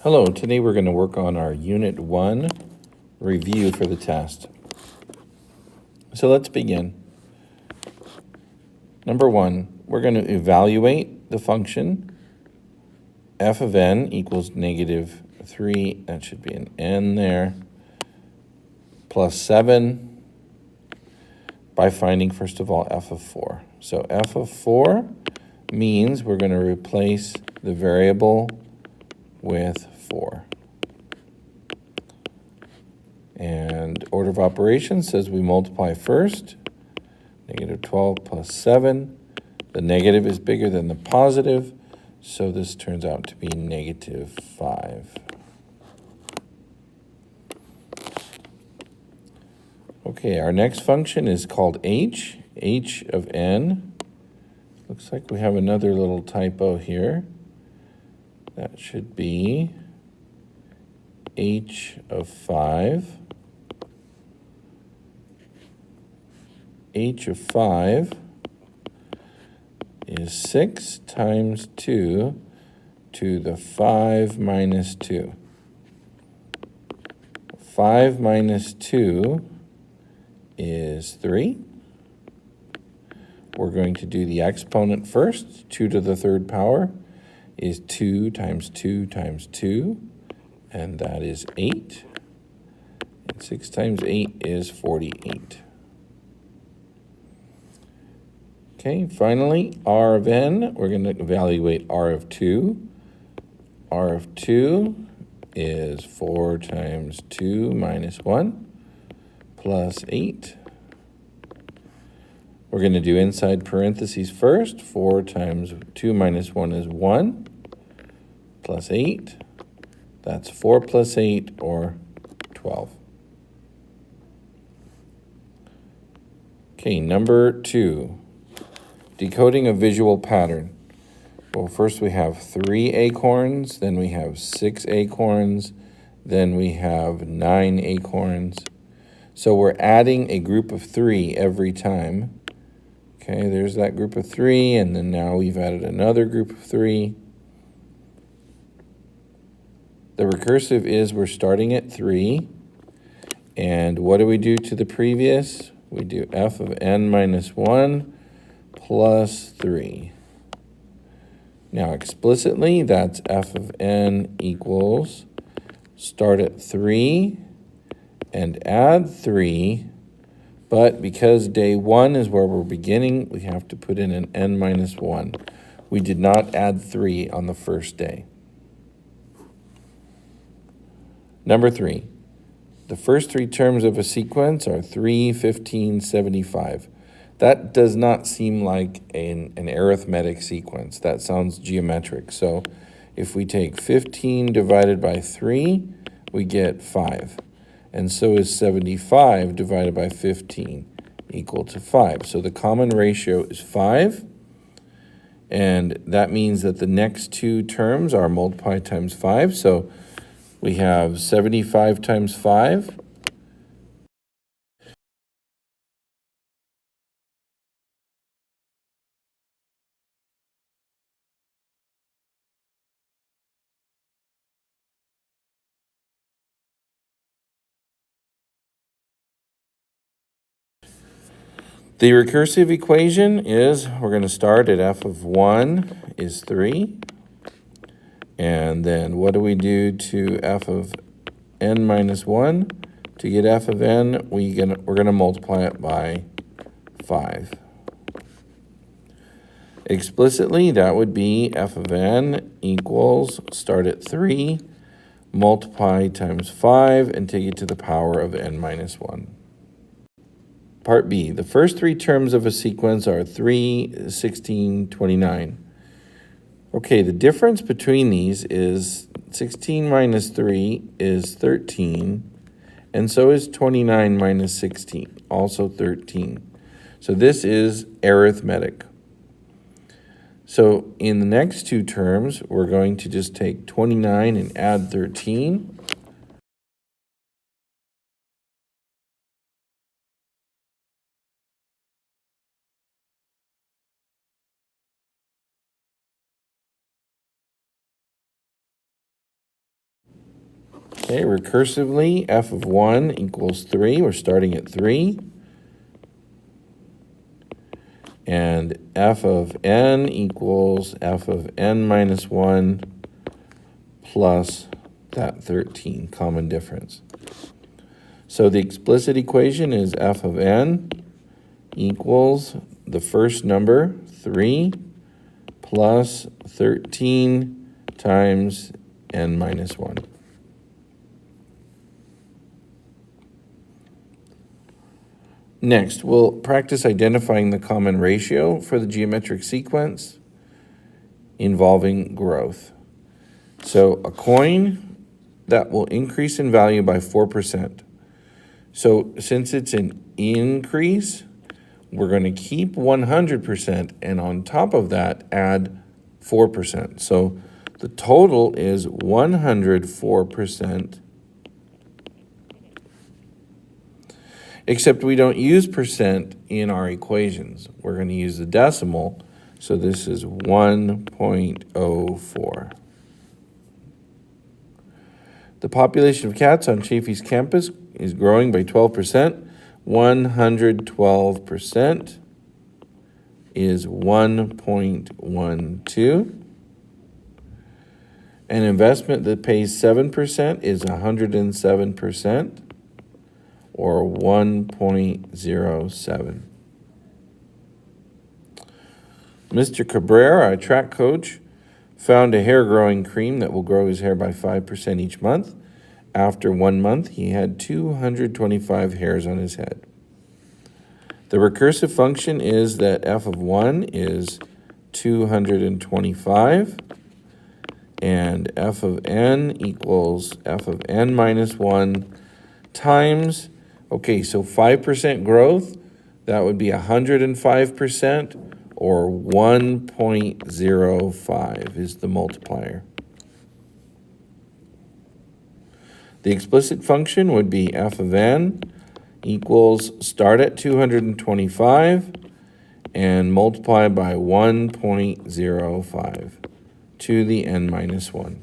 Hello, today we're going to work on our Unit 1 review for the test. So let's begin. Number 1, we're going to evaluate the function f of n equals negative 3, that should be an n there, plus 7 by finding, first of all, f of 4. So f of 4 means we're going to replace the variable with 4. And order of operations says we multiply first, negative 12 plus 7. The negative is bigger than the positive, so this turns out to be negative 5. Okay, our next function is called h of n. Looks like we have another little typo here. That should be h of 5. H of 5 is 6 times 2 to the 5 minus 2. 5 minus 2 is 3. We're going to do the exponent first. 2 to the third power is 2 times 2 times 2, and that is 8. And 6 times 8 is 48. Okay, finally, r of n, we're going to evaluate r of 2. r of 2 is 4 times 2 minus 1 plus 8. We're going to do inside parentheses first. 4 times 2 minus 1 is 1 plus 8. That's 4 plus 8, or 12. Okay, number 2. Decoding a visual pattern. Well, first we have 3 acorns, then we have 6 acorns, then we have 9 acorns. So we're adding a group of 3 every time. Okay, there's that group of 3, and then now we've added another group of 3. The recursive is we're starting at 3, and what do we do to the previous? We do f of n minus 1 plus 3. Now explicitly, that's f of n equals start at 3 and add 3, but because day 1 is where we're beginning, we have to put in an n minus 1. We did not add 3 on the first day. Number 3, the first 3 terms of a sequence are 3, 15, 75. That does not seem like an arithmetic sequence. That sounds geometric. So if we take 15 divided by 3, we get 5. And so is 75 divided by 15 equal to 5. So the common ratio is 5. And that means that the next 2 terms are multiplied times 5. So we have 75 times 5. The recursive equation is, we're going to start at f of 1 is 3. And then what do we do to f of n minus 1? To get f of n, we're going to multiply it by 5. Explicitly, that would be f of n equals start at 3, multiply times 5, and take it to the power of n minus 1. Part B, the first 3 terms of a sequence are 3, 16, 29. Okay, the difference between these is 16 minus 3 is 13, and so is 29 minus 16, also 13. So this is arithmetic. So in the next 2 terms, we're going to just take 29 and add 13. Okay, recursively, f of 1 equals 3. We're starting at 3. And f of n equals f of n minus 1 plus that 13, common difference. So the explicit equation is f of n equals the first number, 3, plus 13 times n minus 1. Next, we'll practice identifying the common ratio for the geometric sequence involving growth. So a coin that will increase in value by 4%. So since it's an increase, we're going to keep 100% and on top of that add 4%. So the total is 104%. Except we don't use percent in our equations. We're going to use the decimal, so this is 1.04. The population of cats on Chaffey's campus is growing by 12%. 112% is 1.12. An investment that pays 7% is 107%. Or 1.07. Mr. Cabrera, our track coach, found a hair growing cream that will grow his hair by 5% each month. After 1 month, he had 225 hairs on his head. The recursive function is that f of 1 is 225, and f of n equals f of n minus 1 times. Okay, so 5% growth, that would be 105%, or 1.05 is the multiplier. The explicit function would be f of n equals start at 225 and multiply by 1.05 to the n minus 1.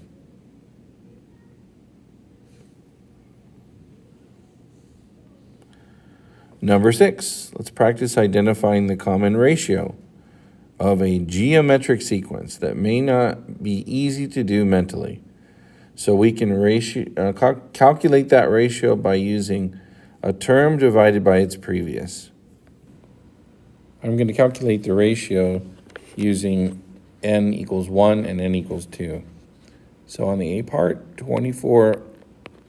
Number 6, let's practice identifying the common ratio of a geometric sequence that may not be easy to do mentally. So we can calculate that ratio by using a term divided by its previous. I'm going to calculate the ratio using n equals 1 and n equals 2. So on the A part, 24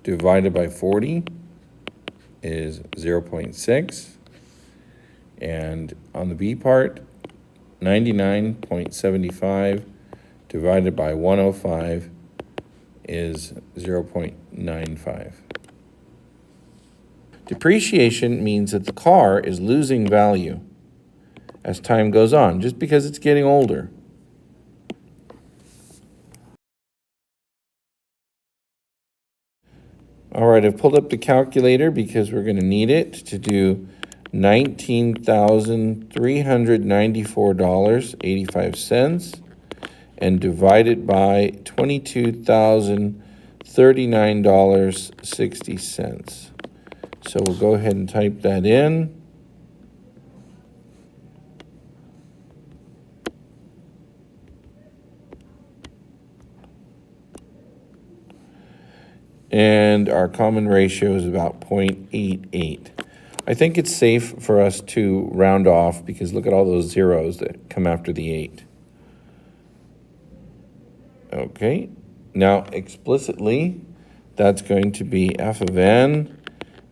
divided by 40 is 0.6, and on the B part, 99.75 divided by 105 is 0.95. Depreciation means that the car is losing value as time goes on, just because it's getting older. All right, I've pulled up the calculator because we're going to need it to do $19,394.85 and divide it by $22,039.60. So we'll go ahead and type that in. And our common ratio is about 0.88. I think it's safe for us to round off because look at all those zeros that come after the 8. Okay, now explicitly, that's going to be f of n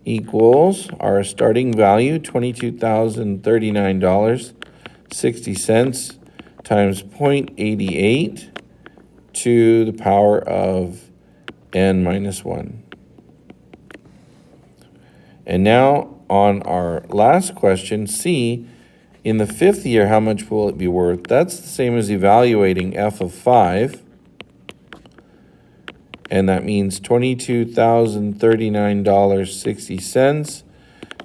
equals our starting value, $22,039.60 times 0.88 to the power of n minus 1. And now on our last question, C, in the 5th year, how much will it be worth? That's the same as evaluating f of 5. And that means $22,039.60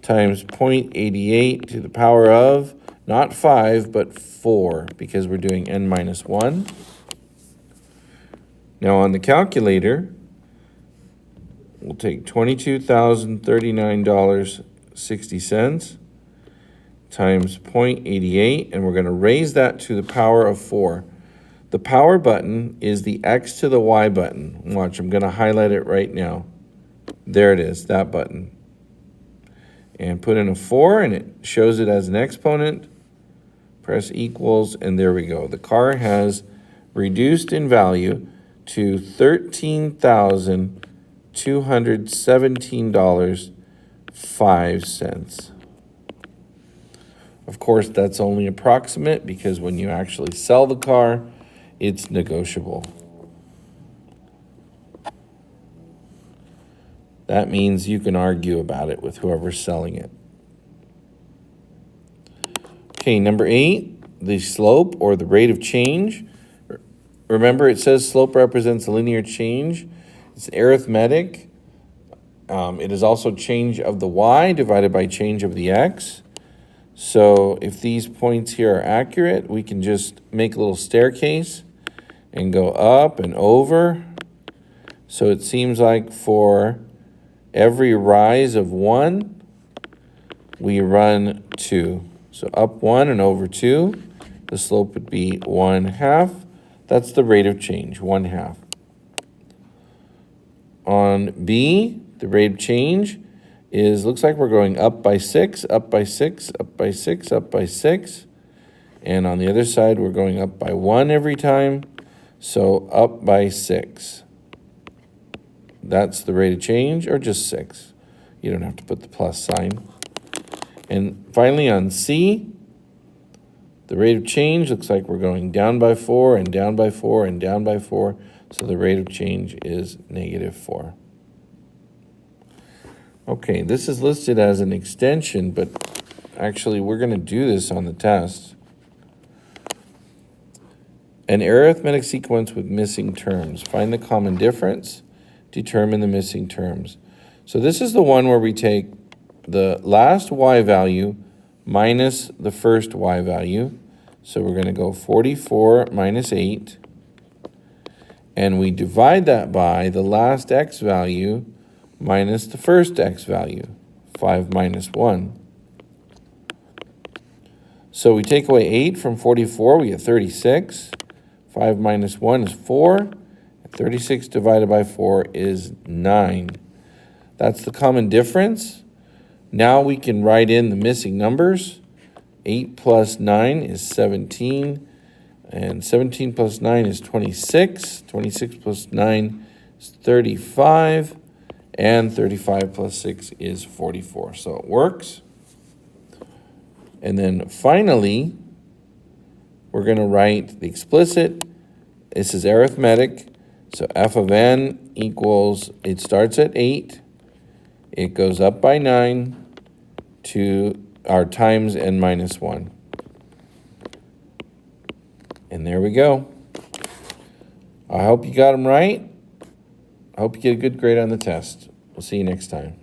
times 0.88 to the power of, not 5, but 4, because we're doing n minus 1. Now on the calculator, we'll take $22,039.60 times 0.88, and we're going to raise that to the power of 4. The power button is the X to the Y button. Watch, I'm going to highlight it right now. There it is, that button. And put in a 4, and it shows it as an exponent. Press equals, and there we go. The car has reduced in value to $13,217.05. Of course, that's only approximate because when you actually sell the car, it's negotiable. That means you can argue about it with whoever's selling it. Okay, number 8, the slope or the rate of change. Remember, it says slope represents a linear change. It's arithmetic. It is also change of the y divided by change of the x. So if these points here are accurate, we can just make a little staircase and go up and over. So it seems like for every rise of 1, we run 2. So up 1 and over 2, the slope would be 1/2. That's the rate of change, 1/2. On B, the rate of change looks like we're going up by 6, up by 6, up by 6, up by 6. And on the other side, we're going up by 1 every time. So up by 6. That's the rate of change, or just 6. You don't have to put the plus sign. And finally on C, the rate of change looks like we're going down by 4 and down by 4 and down by 4. So the rate of change is -4. Okay, this is listed as an extension, but actually we're going to do this on the test. An arithmetic sequence with missing terms. Find the common difference, determine the missing terms. So this is the one where we take the last y value minus the first y value. So we're going to go 44 minus 8. And we divide that by the last x value minus the first x value, 5 minus 1. So we take away 8 from 44, we get 36. 5 minus 1 is 4. 36 divided by 4 is 9. That's the common difference. Now we can write in the missing numbers. 8 plus 9 is 17. And 17 plus 9 is 26. 26 plus 9 is 35. And 35 plus 6 is 44. So it works. And then finally, we're going to write the explicit. This is arithmetic. So f of n equals, it starts at 8. It goes up by 9 to our times n minus 1. And there we go. I hope you got them right. I hope you get a good grade on the test. We'll see you next time.